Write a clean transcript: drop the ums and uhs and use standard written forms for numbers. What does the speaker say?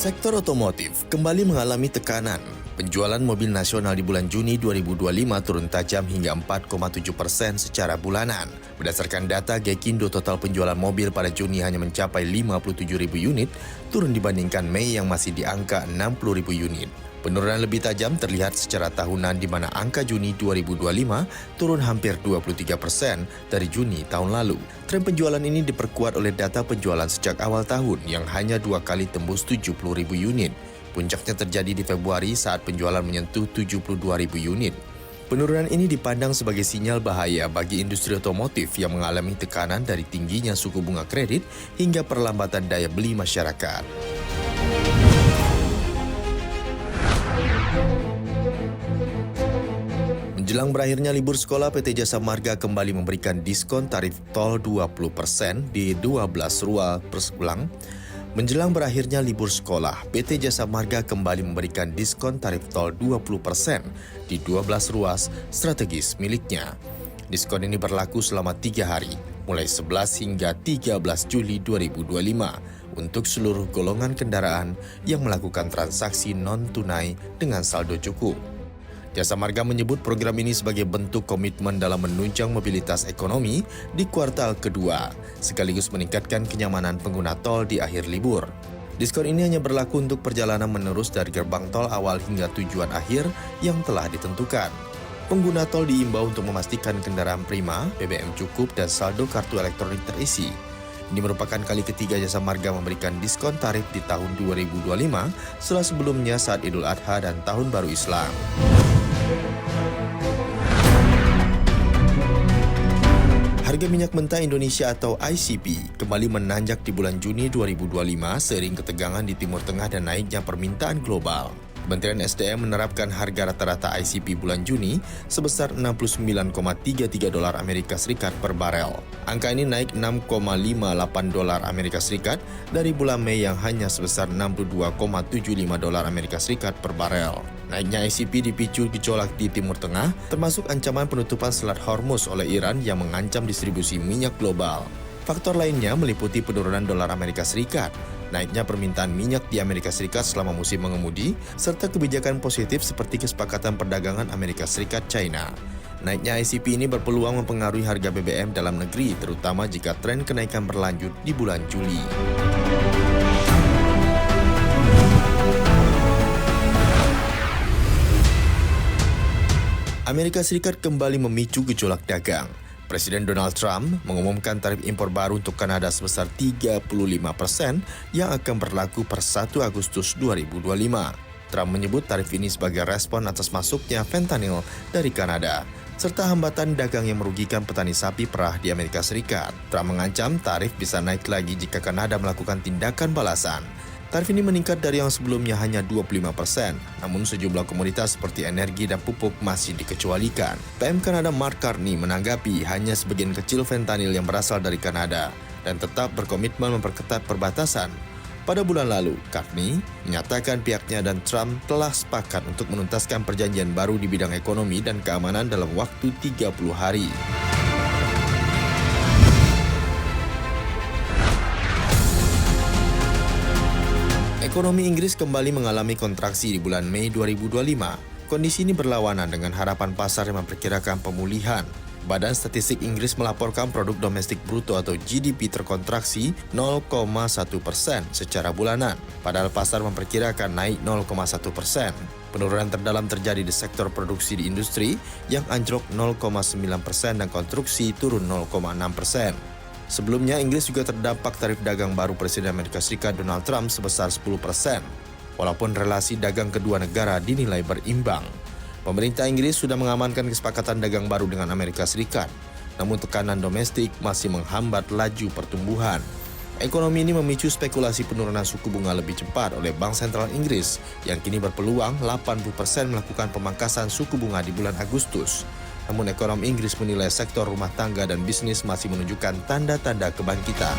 Sektor otomotif kembali mengalami tekanan. Penjualan mobil nasional di bulan Juni 2025 turun tajam hingga 4,7% secara bulanan. Berdasarkan data Gekindo, total penjualan mobil pada Juni hanya mencapai 57.000 unit, turun dibandingkan Mei yang masih di angka 60.000 unit. Penurunan lebih tajam terlihat secara tahunan di mana angka Juni 2025 turun hampir 23% dari Juni tahun lalu. Tren penjualan ini diperkuat oleh data penjualan sejak awal tahun yang hanya 2 kali tembus 70.000 unit. Puncaknya terjadi di Februari saat penjualan menyentuh 72.000 unit. Penurunan ini dipandang sebagai sinyal bahaya bagi industri otomotif yang mengalami tekanan dari tingginya suku bunga kredit hingga perlambatan daya beli masyarakat. Menjelang berakhirnya libur sekolah, PT Jasa Marga kembali memberikan diskon tarif tol 20% di 12 ruas ulang. Menjelang berakhirnya libur sekolah, PT Jasa Marga kembali memberikan diskon tarif tol 20% di 12 ruas strategis miliknya. Diskon ini berlaku selama 3 hari, mulai 11 hingga 13 Juli 2025 untuk seluruh golongan kendaraan yang melakukan transaksi non-tunai dengan saldo cukup. Jasa Marga menyebut program ini sebagai bentuk komitmen dalam menunjang mobilitas ekonomi di kuartal kedua, sekaligus meningkatkan kenyamanan pengguna tol di akhir libur. Diskon ini hanya berlaku untuk perjalanan menerus dari gerbang tol awal hingga tujuan akhir yang telah ditentukan. Pengguna tol diimbau untuk memastikan kendaraan prima, BBM cukup, dan saldo kartu elektronik terisi. Ini merupakan kali ketiga Jasa Marga memberikan diskon tarif di tahun 2025 setelah sebelumnya saat Idul Adha dan Tahun Baru Islam. Harga minyak mentah Indonesia atau ICP kembali menanjak di bulan Juni 2025 seiring ketegangan di Timur Tengah dan naiknya permintaan global. Kementerian SDM menerapkan harga rata-rata ICP bulan Juni sebesar 69,33 dolar Amerika Serikat per barel. Angka ini naik 6,58 dolar Amerika Serikat dari bulan Mei yang hanya sebesar 62,75 dolar Amerika Serikat per barel. Naiknya ICP dipicu gejolak di Timur Tengah, termasuk ancaman penutupan Selat Hormuz oleh Iran yang mengancam distribusi minyak global. Faktor lainnya meliputi penurunan dolar Amerika Serikat, naiknya permintaan minyak di Amerika Serikat selama musim mengemudi, serta kebijakan positif seperti kesepakatan perdagangan Amerika Serikat-China. Naiknya ICP ini berpeluang mempengaruhi harga BBM dalam negeri, terutama jika tren kenaikan berlanjut di bulan Juli. Amerika Serikat kembali memicu gejolak dagang. Presiden Donald Trump mengumumkan tarif impor baru untuk Kanada sebesar 35% yang akan berlaku per 1 Agustus 2025. Trump menyebut tarif ini sebagai respon atas masuknya fentanyl dari Kanada, serta hambatan dagang yang merugikan petani sapi perah di Amerika Serikat. Trump mengancam tarif bisa naik lagi jika Kanada melakukan tindakan balasan. Tarif ini meningkat dari yang sebelumnya hanya 25%, namun sejumlah komoditas seperti energi dan pupuk masih dikecualikan. PM Kanada Mark Carney menanggapi hanya sebagian kecil fentanyl yang berasal dari Kanada dan tetap berkomitmen memperketat perbatasan. Pada bulan lalu, Carney menyatakan pihaknya dan Trump telah sepakat untuk menuntaskan perjanjian baru di bidang ekonomi dan keamanan dalam waktu 30 hari. Ekonomi Inggris kembali mengalami kontraksi di bulan Mei 2025. Kondisi ini berlawanan dengan harapan pasar yang memperkirakan pemulihan. Badan Statistik Inggris melaporkan produk domestik bruto atau GDP terkontraksi 0,1% secara bulanan, padahal pasar memperkirakan naik 0,1%. Penurunan terdalam terjadi di sektor produksi di industri yang anjlok 0,9% dan konstruksi turun 0,6%. Sebelumnya, Inggris juga terdampak tarif dagang baru Presiden Amerika Serikat Donald Trump sebesar 10%, walaupun relasi dagang kedua negara dinilai berimbang. Pemerintah Inggris sudah mengamankan kesepakatan dagang baru dengan Amerika Serikat, namun tekanan domestik masih menghambat laju pertumbuhan. Ekonomi ini memicu spekulasi penurunan suku bunga lebih cepat oleh Bank Sentral Inggris, yang kini berpeluang 80% melakukan pemangkasan suku bunga di bulan Agustus. Namun ekonom Inggris menilai sektor rumah tangga dan bisnis masih menunjukkan tanda-tanda kebangkitan.